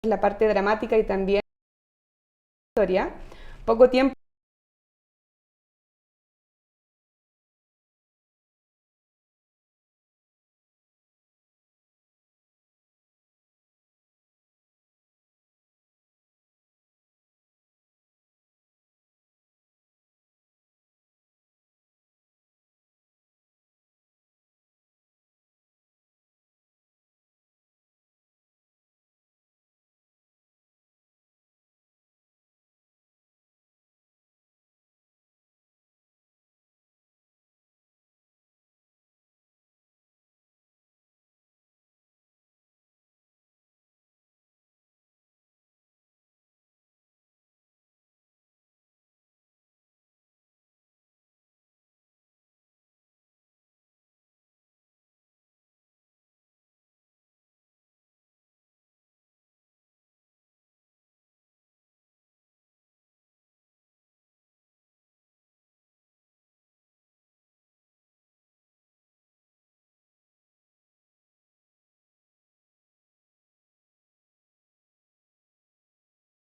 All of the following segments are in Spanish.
la parte dramática y también la historia. Poco tiempo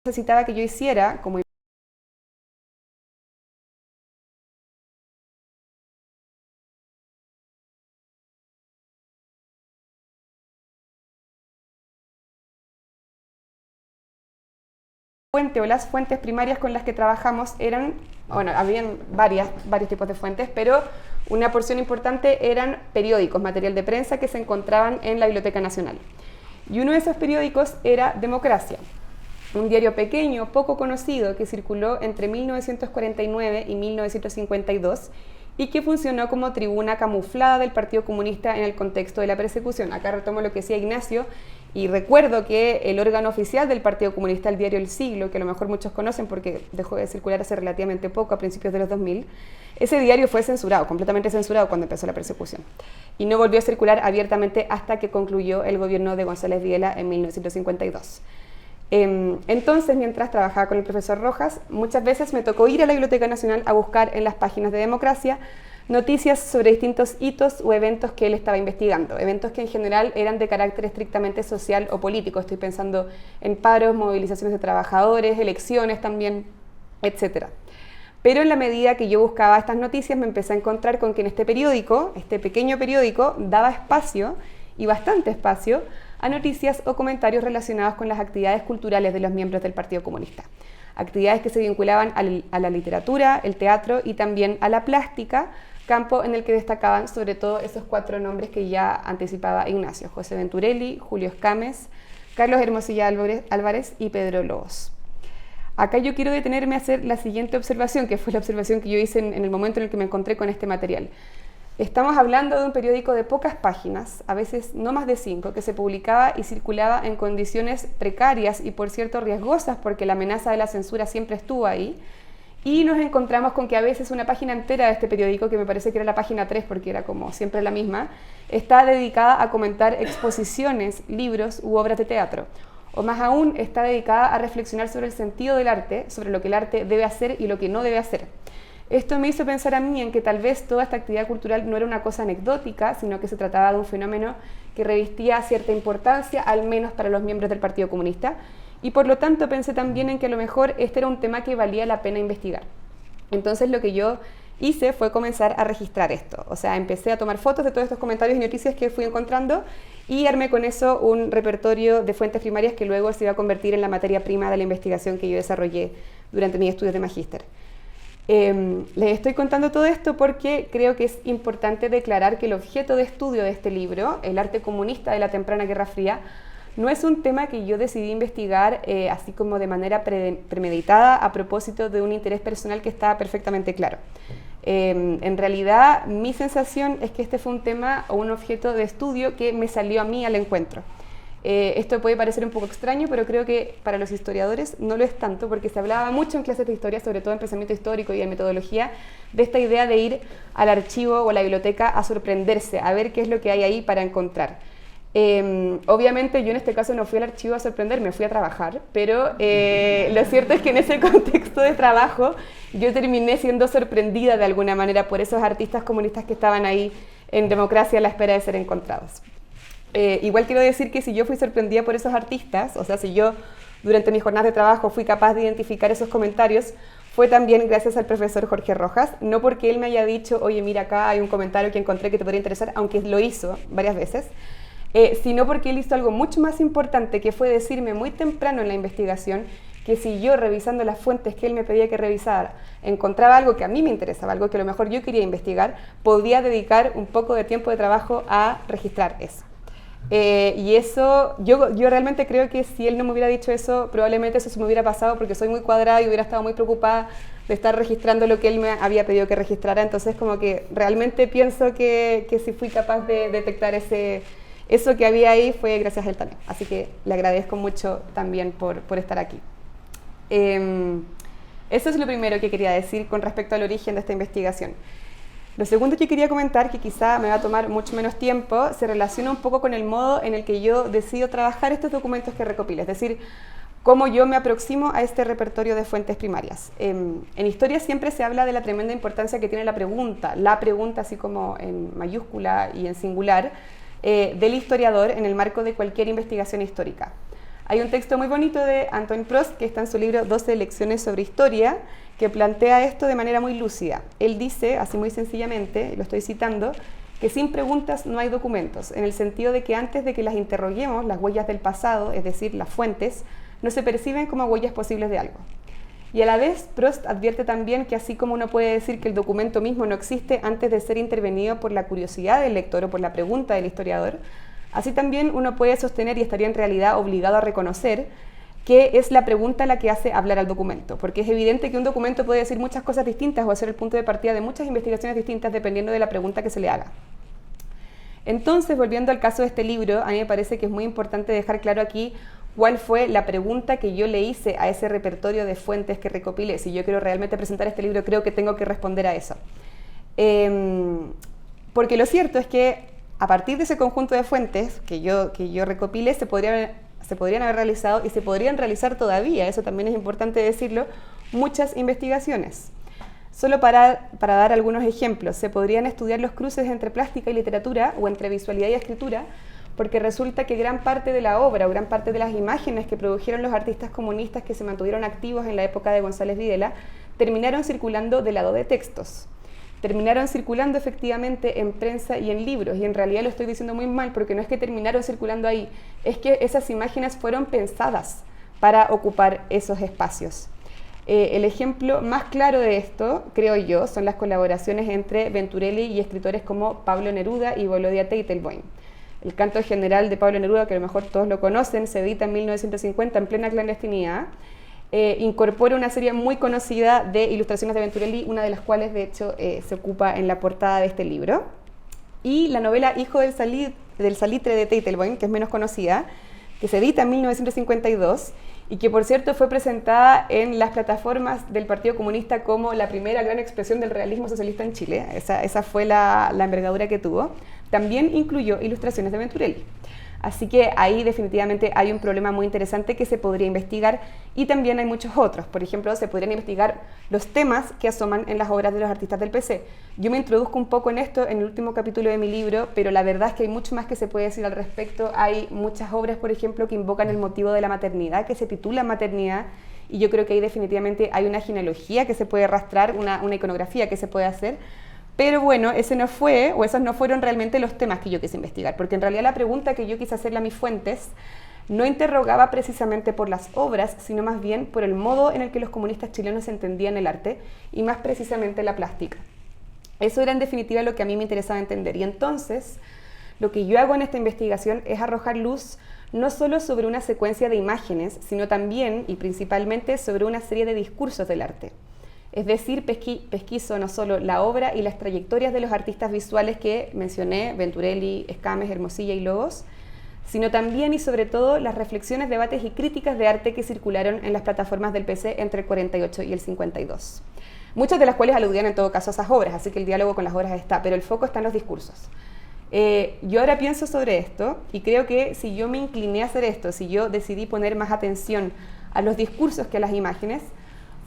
necesitaba que yo hiciera, como fuente o las fuentes primarias con las que trabajamos eran, bueno, habían varios tipos de fuentes, pero una porción importante eran periódicos, material de prensa que se encontraban en la Biblioteca Nacional. Y uno de esos periódicos era Democracia, un diario pequeño, poco conocido, que circuló entre 1949 y 1952 y que funcionó como tribuna camuflada del Partido Comunista en el contexto de la persecución. Acá retomo lo que decía Ignacio, y recuerdo que el órgano oficial del Partido Comunista, el diario El Siglo, que a lo mejor muchos conocen porque dejó de circular hace relativamente poco, a principios de los 2000, ese diario fue censurado, completamente censurado cuando empezó la persecución. Y no volvió a circular abiertamente hasta que concluyó el gobierno de González Videla en 1952. Entonces, mientras trabajaba con el profesor Rojas, muchas veces me tocó ir a la Biblioteca Nacional a buscar en las páginas de Democracia noticias sobre distintos hitos o eventos que él estaba investigando, eventos que en general eran de carácter estrictamente social o político. Estoy pensando en paros, movilizaciones de trabajadores, elecciones también, etc. Pero en la medida que yo buscaba estas noticias me empecé a encontrar con que en este periódico, este pequeño periódico, daba espacio, y bastante espacio, a noticias o comentarios relacionados con las actividades culturales de los miembros del Partido Comunista. Actividades que se vinculaban a la literatura, el teatro y también a la plástica, campo en el que destacaban sobre todo esos 4 nombres que ya anticipaba Ignacio: José Venturelli, Julio Escames, Carlos Hermosilla Álvarez y Pedro Lobos. Acá yo quiero detenerme a hacer la siguiente observación, que fue la observación que yo hice en el momento en el que me encontré con este material. Estamos hablando de un periódico de pocas páginas, a veces no más de 5, que se publicaba y circulaba en condiciones precarias y, por cierto, riesgosas, porque la amenaza de la censura siempre estuvo ahí. Y nos encontramos con que a veces una página entera de este periódico, que me parece que era la página 3 porque era como siempre la misma, está dedicada a comentar exposiciones, libros u obras de teatro. O más aún, está dedicada a reflexionar sobre el sentido del arte, sobre lo que el arte debe hacer y lo que no debe hacer. Esto me hizo pensar a mí en que tal vez toda esta actividad cultural no era una cosa anecdótica, sino que se trataba de un fenómeno que revestía cierta importancia, al menos para los miembros del Partido Comunista, y por lo tanto pensé también en que a lo mejor este era un tema que valía la pena investigar. Entonces lo que yo hice fue comenzar a registrar esto, o sea, empecé a tomar fotos de todos estos comentarios y noticias que fui encontrando y armé con eso un repertorio de fuentes primarias que luego se iba a convertir en la materia prima de la investigación que yo desarrollé durante mis estudios de magíster. Les estoy contando todo esto porque creo que es importante declarar que el objeto de estudio de este libro, el arte comunista de la temprana Guerra Fría, no es un tema que yo decidí investigar así como de manera premeditada a propósito de un interés personal que estaba perfectamente claro. En realidad, mi sensación es que este fue un tema o un objeto de estudio que me salió a mí al encuentro. Esto puede parecer un poco extraño, pero creo que para los historiadores no lo es tanto, porque se hablaba mucho en clases de historia, sobre todo en pensamiento histórico y en metodología, de esta idea de ir al archivo o a la biblioteca a sorprenderse, a ver qué es lo que hay ahí para encontrar. Obviamente yo en este caso no fui al archivo a sorprenderme, fui a trabajar, pero lo cierto es que en ese contexto de trabajo yo terminé siendo sorprendida de alguna manera por esos artistas comunistas que estaban ahí en Democracia a la espera de ser encontrados. Igual quiero decir que si yo fui sorprendida por esos artistas, o sea, si yo durante mis jornadas de trabajo fui capaz de identificar esos comentarios, fue también gracias al profesor Jorge Rojas, no porque él me haya dicho, oye, mira acá hay un comentario que encontré que te podría interesar, aunque lo hizo varias veces, sino porque él hizo algo mucho más importante, que fue decirme muy temprano en la investigación que si yo, revisando las fuentes que él me pedía que revisara, encontraba algo que a mí me interesaba, algo que a lo mejor yo quería investigar, podía dedicar un poco de tiempo de trabajo a registrar eso. Y eso, yo realmente creo que si él no me hubiera dicho eso, probablemente eso se me hubiera pasado porque soy muy cuadrada y hubiera estado muy preocupada de estar registrando lo que él me había pedido que registrara. Entonces, como que realmente pienso que si fui capaz de detectar eso que había ahí fue gracias a él también. Así que le agradezco mucho también por estar aquí. Eso es lo primero que quería decir con respecto al origen de esta investigación. Lo segundo que quería comentar, que quizá me va a tomar mucho menos tiempo, se relaciona un poco con el modo en el que yo decido trabajar estos documentos que recopilo, es decir, cómo yo me aproximo a este repertorio de fuentes primarias. En historia siempre se habla de la tremenda importancia que tiene la pregunta así como en mayúscula y en singular, del historiador en el marco de cualquier investigación histórica. Hay un texto muy bonito de Antoine Prost, que está en su libro 12 lecciones sobre historia, que plantea esto de manera muy lúcida. Él dice, así muy sencillamente, lo estoy citando, que sin preguntas no hay documentos, en el sentido de que antes de que las interroguemos, las huellas del pasado, es decir, las fuentes, no se perciben como huellas posibles de algo. Y a la vez, Prost advierte también que así como uno puede decir que el documento mismo no existe antes de ser intervenido por la curiosidad del lector o por la pregunta del historiador, así también uno puede sostener y estaría en realidad obligado a reconocer que es la pregunta la que hace hablar al documento, porque es evidente que un documento puede decir muchas cosas distintas o ser el punto de partida de muchas investigaciones distintas dependiendo de la pregunta que se le haga. Entonces, volviendo al caso de este libro, a mí me parece que es muy importante dejar claro aquí cuál fue la pregunta que yo le hice a ese repertorio de fuentes que recopilé. Si yo quiero realmente presentar este libro, creo que tengo que responder a eso. Porque lo cierto es que a partir de ese conjunto de fuentes que yo recopilé, se podrían haber realizado y se podrían realizar todavía, eso también es importante decirlo, muchas investigaciones. Solo para dar algunos ejemplos, se podrían estudiar los cruces entre plástica y literatura o entre visualidad y escritura, porque resulta que gran parte de la obra o gran parte de las imágenes que produjeron los artistas comunistas que se mantuvieron activos en la época de González Videla terminaron circulando del lado de textos. Terminaron circulando efectivamente en prensa y en libros, y en realidad lo estoy diciendo muy mal porque no es que terminaron circulando ahí, es que esas imágenes fueron pensadas para ocupar esos espacios. El ejemplo más claro de esto, creo yo, son las colaboraciones entre Venturelli y escritores como Pablo Neruda y Volodya Teitelbaum. El canto general de Pablo Neruda, que a lo mejor todos lo conocen, se edita en 1950 en plena clandestinidad. Incorpora una serie muy conocida de ilustraciones de Venturelli, una de las cuales de hecho se ocupa en la portada de este libro. Y la novela Hijo del Salitre de Teitelbaum, que es menos conocida, que se edita en 1952 y que por cierto fue presentada en las plataformas del Partido Comunista como la primera gran expresión del realismo socialista en Chile. Esa fue la envergadura que tuvo. También incluyó ilustraciones de Venturelli. Así que ahí definitivamente hay un problema muy interesante que se podría investigar, y también hay muchos otros. Por ejemplo, se podrían investigar los temas que asoman en las obras de los artistas del PC. Yo me introduzco un poco en esto en el último capítulo de mi libro, pero la verdad es que hay mucho más que se puede decir al respecto. Hay muchas obras, por ejemplo, que invocan el motivo de la maternidad, que se titula Maternidad, y yo creo que ahí definitivamente hay una genealogía que se puede rastrar, una iconografía que se puede hacer. Pero bueno, esos no fueron realmente los temas que yo quise investigar, porque en realidad la pregunta que yo quise hacerle a mis fuentes no interrogaba precisamente por las obras, sino más bien por el modo en el que los comunistas chilenos entendían el arte, y más precisamente la plástica. Eso era en definitiva lo que a mí me interesaba entender. Y entonces, lo que yo hago en esta investigación es arrojar luz no solo sobre una secuencia de imágenes, sino también y principalmente sobre una serie de discursos del arte. Es decir, pesquiso no solo la obra y las trayectorias de los artistas visuales que mencioné, Venturelli, Escames, Hermosilla y Lobos, sino también y sobre todo las reflexiones, debates y críticas de arte que circularon en las plataformas del PC entre el 48 y el 52. Muchas de las cuales aludían en todo caso a esas obras, así que el diálogo con las obras está, pero el foco está en los discursos. Yo ahora pienso sobre esto y creo que si yo me incliné a hacer esto, si yo decidí poner más atención a los discursos que a las imágenes,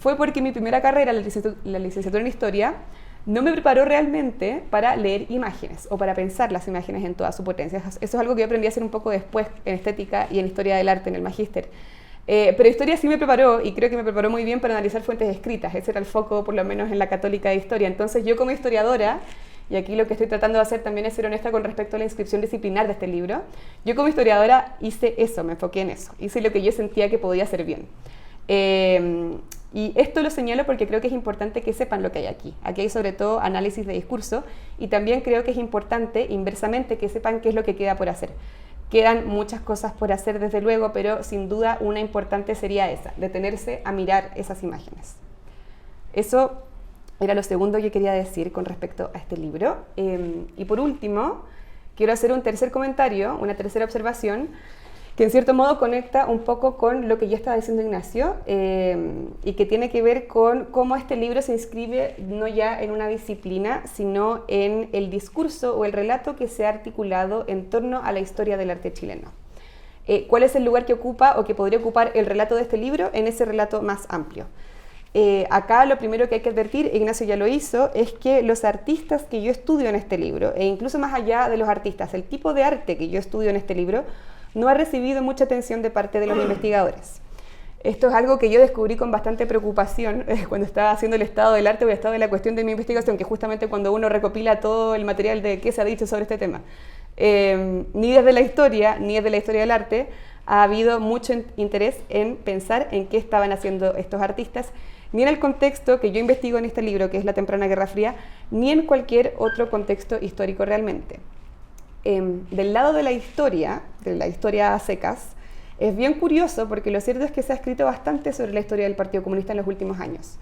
fue porque mi primera carrera, la licenciatura en Historia, no me preparó realmente para leer imágenes o para pensar las imágenes en toda su potencia. Eso es algo que yo aprendí a hacer un poco después en estética y en historia del arte en el magíster. Pero historia sí me preparó, y creo que me preparó muy bien para analizar fuentes escritas. Ese era el foco, por lo menos en la católica de historia. Entonces yo como historiadora, y aquí lo que estoy tratando de hacer también es ser honesta con respecto a la inscripción disciplinar de este libro, yo como historiadora hice eso, me enfoqué en eso, hice lo que yo sentía que podía hacer bien. Y esto lo señalo porque creo que es importante que sepan lo que hay aquí. Aquí hay sobre todo análisis de discurso, y también creo que es importante, inversamente, que sepan qué es lo que queda por hacer. Quedan muchas cosas por hacer, desde luego, pero sin duda una importante sería esa, detenerse a mirar esas imágenes. Eso era lo segundo que quería decir con respecto a este libro. Y por último, quiero hacer un tercer comentario, una tercera observación, que en cierto modo conecta un poco con lo que ya estaba diciendo Ignacio, y que tiene que ver con cómo este libro se inscribe no ya en una disciplina, sino en el discurso o el relato que se ha articulado en torno a la historia del arte chileno. ¿Cuál es el lugar que ocupa o que podría ocupar el relato de este libro en ese relato más amplio? Acá lo primero que hay que advertir, Ignacio ya lo hizo, es que los artistas que yo estudio en este libro, e incluso más allá de los artistas, el tipo de arte que yo estudio en este libro, no ha recibido mucha atención de parte de los investigadores. Esto es algo que yo descubrí con bastante preocupación cuando estaba haciendo el estado del arte o el estado de la cuestión de mi investigación, que justamente cuando uno recopila todo el material de qué se ha dicho sobre este tema. Ni desde la historia, ni desde la historia del arte, ha habido mucho interés en pensar en qué estaban haciendo estos artistas, ni en el contexto que yo investigo en este libro, que es la temprana Guerra Fría, ni en cualquier otro contexto histórico realmente. Del lado de la historia a secas, es bien curioso porque lo cierto es que se ha escrito bastante sobre la historia del Partido Comunista en los últimos años.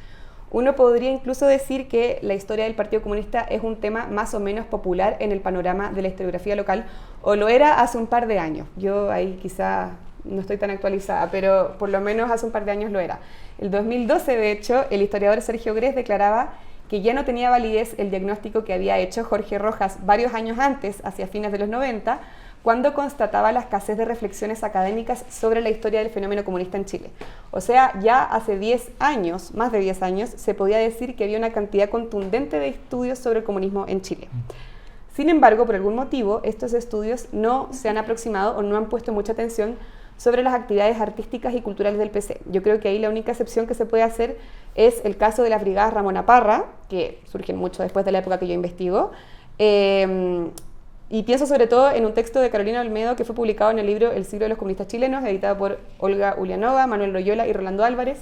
Uno podría incluso decir que la historia del Partido Comunista es un tema más o menos popular en el panorama de la historiografía local, o lo era hace un par de años. Yo ahí quizá no estoy tan actualizada, pero por lo menos hace un par de años lo era. El 2012, de hecho, el historiador Sergio Grez declaraba que ya no tenía validez el diagnóstico que había hecho Jorge Rojas varios años antes, hacia fines de los 90, cuando constataba la escasez de reflexiones académicas sobre la historia del fenómeno comunista en Chile. O sea, ya hace 10 años, más de 10 años, se podía decir que había una cantidad contundente de estudios sobre el comunismo en Chile. Sin embargo, por algún motivo, estos estudios no se han aproximado o no han puesto mucha atención sobre las actividades artísticas y culturales del PC. Yo creo que ahí la única excepción que se puede hacer es el caso de las brigadas Ramona Parra, que surgen mucho después de la época que yo investigo, y pienso sobre todo en un texto de Carolina Olmedo que fue publicado en el libro El siglo de los comunistas chilenos, editado por Olga Ulianova, Manuel Loyola y Rolando Álvarez,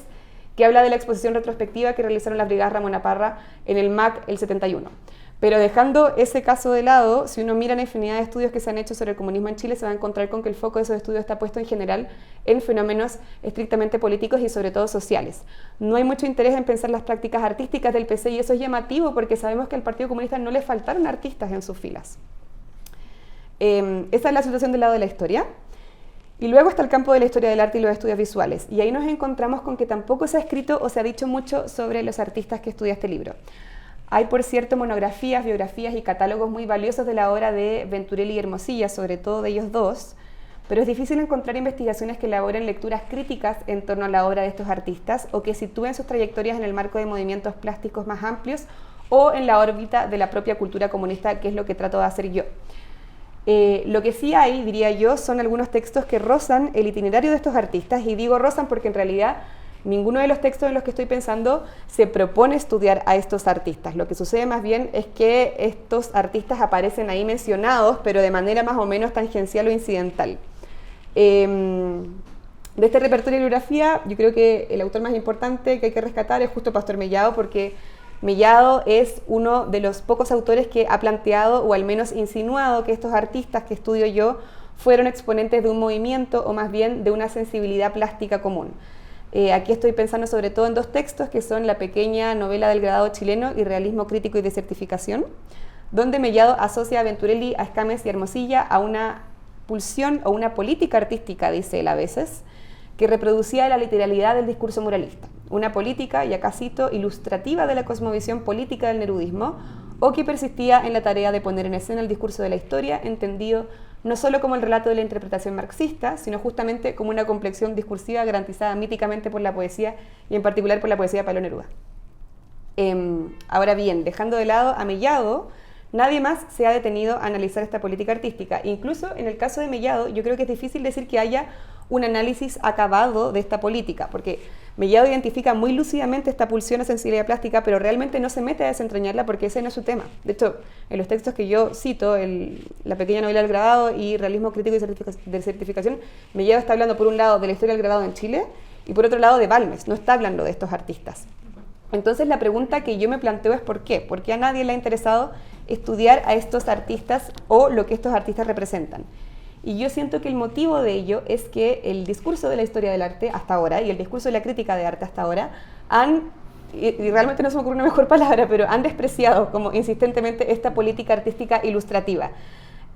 que habla de la exposición retrospectiva que realizaron las brigadas Ramona Parra en el MAC el 71. Pero dejando ese caso de lado, si uno mira la infinidad de estudios que se han hecho sobre el comunismo en Chile, se va a encontrar con que el foco de esos estudios está puesto en general en fenómenos estrictamente políticos y sobre todo sociales. No hay mucho interés en pensar las prácticas artísticas del PC, y eso es llamativo porque sabemos que al Partido Comunista no le faltaron artistas en sus filas. Esa es la situación del lado de la historia. Y luego está el campo de la historia del arte y los estudios visuales. Y ahí nos encontramos con que tampoco se ha escrito o se ha dicho mucho sobre los artistas que estudia este libro. Hay, por cierto, monografías, biografías y catálogos muy valiosos de la obra de Venturelli y Hermosilla, sobre todo de ellos dos, pero es difícil encontrar investigaciones que elaboren lecturas críticas en torno a la obra de estos artistas o que sitúen sus trayectorias en el marco de movimientos plásticos más amplios o en la órbita de la propia cultura comunista, que es lo que trato de hacer yo. Lo que sí hay, diría yo, son algunos textos que rozan el itinerario de estos artistas, y digo rozan porque en realidad ninguno de los textos en los que estoy pensando se propone estudiar a estos artistas. Lo que sucede más bien es que estos artistas aparecen ahí mencionados, pero de manera más o menos tangencial o incidental. De este repertorio de bibliografía, yo creo que el autor más importante que hay que rescatar es justo Pastor Mellado, porque Mellado es uno de los pocos autores que ha planteado, o al menos insinuado, que estos artistas que estudio yo fueron exponentes de un movimiento, o más bien de una sensibilidad plástica común. Aquí estoy pensando sobre todo en dos textos que son la pequeña novela del grabado chileno y Realismo crítico y desertificación, donde Mellado asocia a Venturelli, a Escames y a Hermosilla a una pulsión o una política artística, dice él a veces, que reproducía la literalidad del discurso muralista, una política, y acá cito, ilustrativa de la cosmovisión política del nerudismo, o que persistía en la tarea de poner en escena el discurso de la historia, entendido no solo como el relato de la interpretación marxista, sino justamente como una complexión discursiva garantizada míticamente por la poesía, y en particular por la poesía de Pablo Neruda. Ahora bien, dejando de lado a Mellado, nadie más se ha detenido a analizar esta política artística. Incluso en el caso de Mellado, yo creo que es difícil decir que haya un análisis acabado de esta política, porque Mellado identifica muy lúcidamente esta pulsión a sensibilidad plástica, pero realmente no se mete a desentrañarla porque ese no es su tema. De hecho, en los textos que yo cito, la pequeña novela del grabado y realismo crítico de certificación, Mellado está hablando por un lado de la historia del grabado en Chile y por otro lado de Balmes, no está hablando de estos artistas. Entonces la pregunta que yo me planteo es ¿por qué? ¿Por qué a nadie le ha interesado estudiar a estos artistas o lo que estos artistas representan? Y yo siento que el motivo de ello es que el discurso de la historia del arte hasta ahora y el discurso de la crítica de arte hasta ahora y realmente no se me ocurre una mejor palabra, pero han despreciado como insistentemente esta política artística ilustrativa.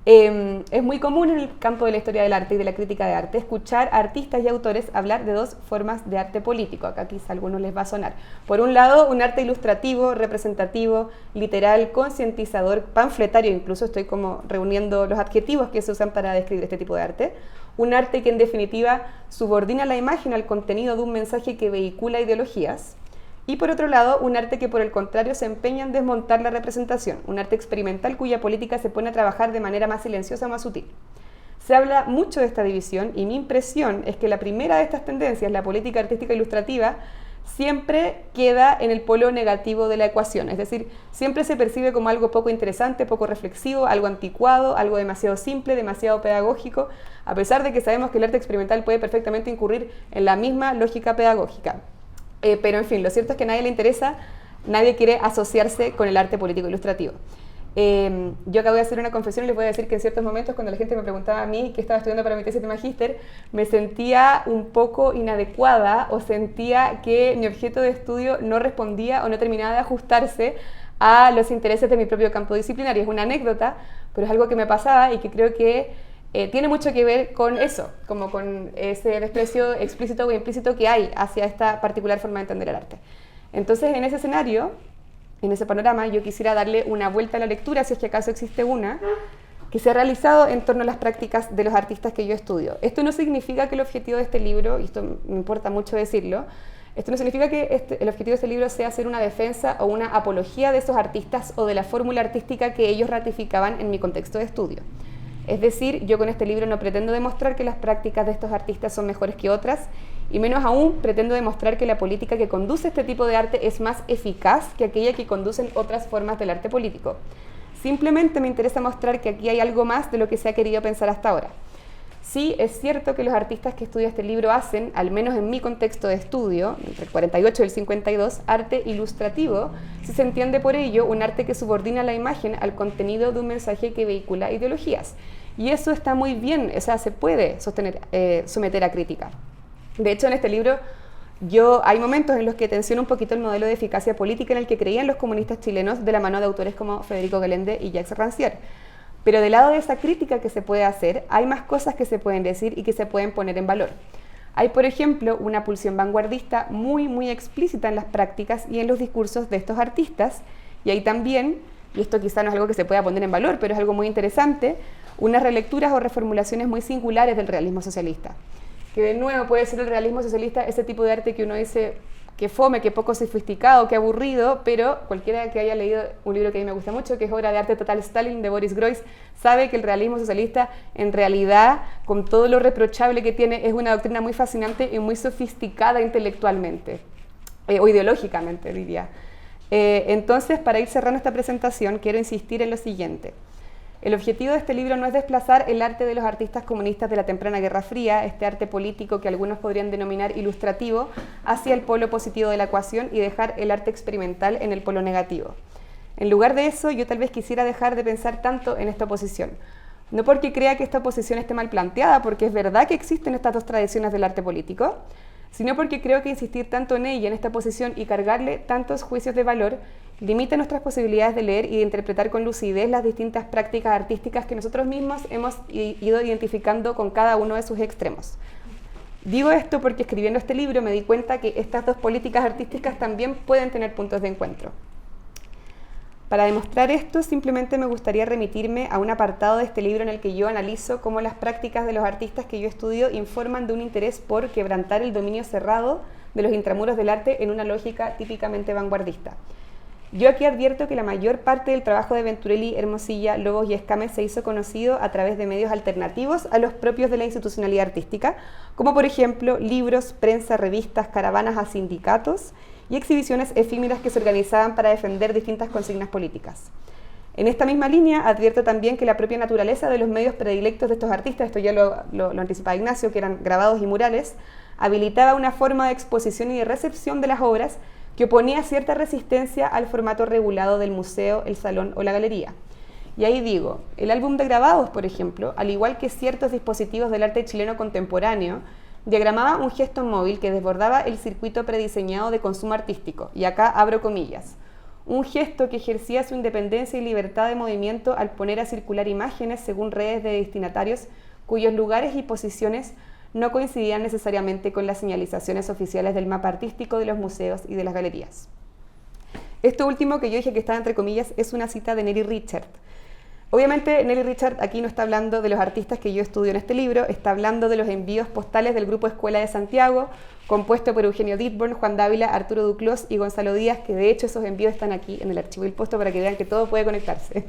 Es muy común en el campo de la historia del arte y de la crítica de arte escuchar a artistas y autores hablar de dos formas de arte político. Acá quizá a algunos les va a sonar. Por un lado, un arte ilustrativo, representativo, literal, concientizador, panfletario, incluso estoy como reuniendo los adjetivos que se usan para describir este tipo de arte. Un arte que en definitiva subordina la imagen al contenido de un mensaje que vehicula ideologías. Y por otro lado, un arte que por el contrario se empeña en desmontar la representación, un arte experimental cuya política se pone a trabajar de manera más silenciosa o más sutil. Se habla mucho de esta división y mi impresión es que la primera de estas tendencias, la política artística ilustrativa, siempre queda en el polo negativo de la ecuación, es decir, siempre se percibe como algo poco interesante, poco reflexivo, algo anticuado, algo demasiado simple, demasiado pedagógico, a pesar de que sabemos que el arte experimental puede perfectamente incurrir en la misma lógica pedagógica. Pero en fin, lo cierto es que a nadie le interesa, nadie quiere asociarse con el arte político ilustrativo. Yo acabo de hacer una confesión y les voy a decir que en ciertos momentos cuando la gente me preguntaba a mí qué estaba estudiando para mi tesis de magíster, me sentía un poco inadecuada o sentía que mi objeto de estudio no respondía o no terminaba de ajustarse a los intereses de mi propio campo disciplinario. Es una anécdota, pero es algo que me pasaba y que creo que tiene mucho que ver con eso, como con ese desprecio explícito o implícito que hay hacia esta particular forma de entender el arte. Entonces, en ese escenario, en ese panorama, yo quisiera darle una vuelta a la lectura, si es que acaso existe una, que se ha realizado en torno a las prácticas de los artistas que yo estudio. Esto no significa que el objetivo de este libro, y esto me importa mucho decirlo, esto no significa que el objetivo de este libro sea hacer una defensa o una apología de esos artistas o de la fórmula artística que ellos ratificaban en mi contexto de estudio. Es decir, yo con este libro no pretendo demostrar que las prácticas de estos artistas son mejores que otras, y menos aún pretendo demostrar que la política que conduce este tipo de arte es más eficaz que aquella que conducen otras formas del arte político. Simplemente me interesa mostrar que aquí hay algo más de lo que se ha querido pensar hasta ahora. Sí, es cierto que los artistas que estudian este libro hacen, al menos en mi contexto de estudio, entre el 48 y el 52, arte ilustrativo, si se entiende por ello un arte que subordina la imagen al contenido de un mensaje que vehicula ideologías. Y eso está muy bien, o sea, se puede someter a crítica. De hecho, en este libro hay momentos en los que tensiono un poquito el modelo de eficacia política en el que creían los comunistas chilenos de la mano de autores como Federico Galende y Jacques Rancière. Pero del lado de esa crítica que se puede hacer, hay más cosas que se pueden decir y que se pueden poner en valor. Hay, por ejemplo, una pulsión vanguardista muy, muy explícita en las prácticas y en los discursos de estos artistas, y hay también, y esto quizá no es algo que se pueda poner en valor, pero es algo muy interesante, unas relecturas o reformulaciones muy singulares del realismo socialista. Que de nuevo puede ser el realismo socialista ese tipo de arte que uno dice que fome, que poco sofisticado, que aburrido, pero cualquiera que haya leído un libro que a mí me gusta mucho, que es Obra de arte total Stalin, de Boris Groys, sabe que el realismo socialista, en realidad, con todo lo reprochable que tiene, es una doctrina muy fascinante y muy sofisticada intelectualmente, o ideológicamente, diría. Entonces, para ir cerrando esta presentación, quiero insistir en lo siguiente. El objetivo de este libro no es desplazar el arte de los artistas comunistas de la temprana Guerra Fría, este arte político que algunos podrían denominar ilustrativo, hacia el polo positivo de la ecuación y dejar el arte experimental en el polo negativo. En lugar de eso, yo tal vez quisiera dejar de pensar tanto en esta oposición. No porque crea que esta oposición esté mal planteada, porque es verdad que existen estas dos tradiciones del arte político, sino porque creo que insistir tanto en ella, en esta posición, y cargarle tantos juicios de valor, limita nuestras posibilidades de leer y de interpretar con lucidez las distintas prácticas artísticas que nosotros mismos hemos ido identificando con cada uno de sus extremos. Digo esto porque escribiendo este libro me di cuenta que estas dos políticas artísticas también pueden tener puntos de encuentro. Para demostrar esto, simplemente me gustaría remitirme a un apartado de este libro en el que yo analizo cómo las prácticas de los artistas que yo estudio informan de un interés por quebrantar el dominio cerrado de los intramuros del arte en una lógica típicamente vanguardista. Yo aquí advierto que la mayor parte del trabajo de Venturelli, Hermosilla, Lobos y Escames se hizo conocido a través de medios alternativos a los propios de la institucionalidad artística, como por ejemplo libros, prensa, revistas, caravanas a sindicatos y exhibiciones efímeras que se organizaban para defender distintas consignas políticas. En esta misma línea advierto también que la propia naturaleza de los medios predilectos de estos artistas, esto ya lo anticipaba Ignacio, que eran grabados y murales, habilitaba una forma de exposición y de recepción de las obras que oponía cierta resistencia al formato regulado del museo, el salón o la galería. Y ahí digo, el álbum de grabados, por ejemplo, al igual que ciertos dispositivos del arte chileno contemporáneo, diagramaba un gesto móvil que desbordaba el circuito prediseñado de consumo artístico, y acá abro comillas, un gesto que ejercía su independencia y libertad de movimiento al poner a circular imágenes según redes de destinatarios cuyos lugares y posiciones no coincidían necesariamente con las señalizaciones oficiales del mapa artístico de los museos y de las galerías. Esto último que yo dije que estaba entre comillas es una cita de Nelly Richard. Obviamente Nelly Richard aquí no está hablando de los artistas que yo estudio en este libro, está hablando de los envíos postales del Grupo Escuela de Santiago, compuesto por Eugenio Dittborn, Juan Dávila, Arturo Duclos y Gonzalo Díaz, que de hecho esos envíos están aquí en el archivo del puesto para que vean que todo puede conectarse.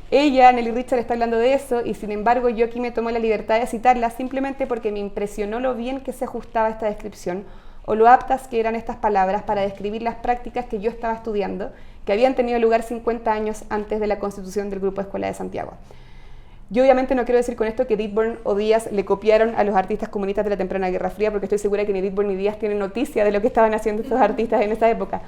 Ella, Nelly Richard, está hablando de eso y sin embargo yo aquí me tomo la libertad de citarla simplemente porque me impresionó lo bien que se ajustaba esta descripción o lo aptas que eran estas palabras para describir las prácticas que yo estaba estudiando, que habían tenido lugar 50 años antes de la constitución del Grupo Escuela de Santiago. Yo obviamente no quiero decir con esto que Dittborn o Díaz le copiaron a los artistas comunistas de la temprana Guerra Fría, porque estoy segura que ni Dittborn ni Díaz tienen noticia de lo que estaban haciendo estos artistas en esa época.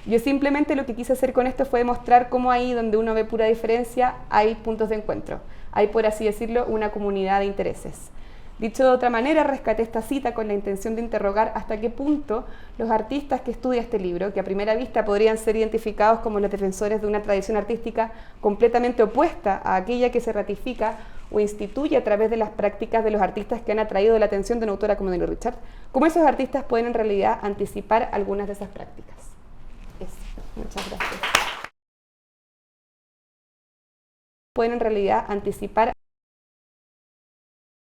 Yo simplemente lo que quise hacer con esto fue demostrar cómo ahí donde uno ve pura diferencia hay puntos de encuentro. Hay, por así decirlo, una comunidad de intereses. Dicho de otra manera, rescaté esta cita con la intención de interrogar hasta qué punto los artistas que estudia este libro, que a primera vista podrían ser identificados como los defensores de una tradición artística completamente opuesta a aquella que se ratifica o instituye a través de las prácticas de los artistas que han atraído la atención de una autora como Nelly Richard, cómo esos artistas pueden en realidad anticipar algunas de esas prácticas. Muchas gracias. Pueden en realidad anticipar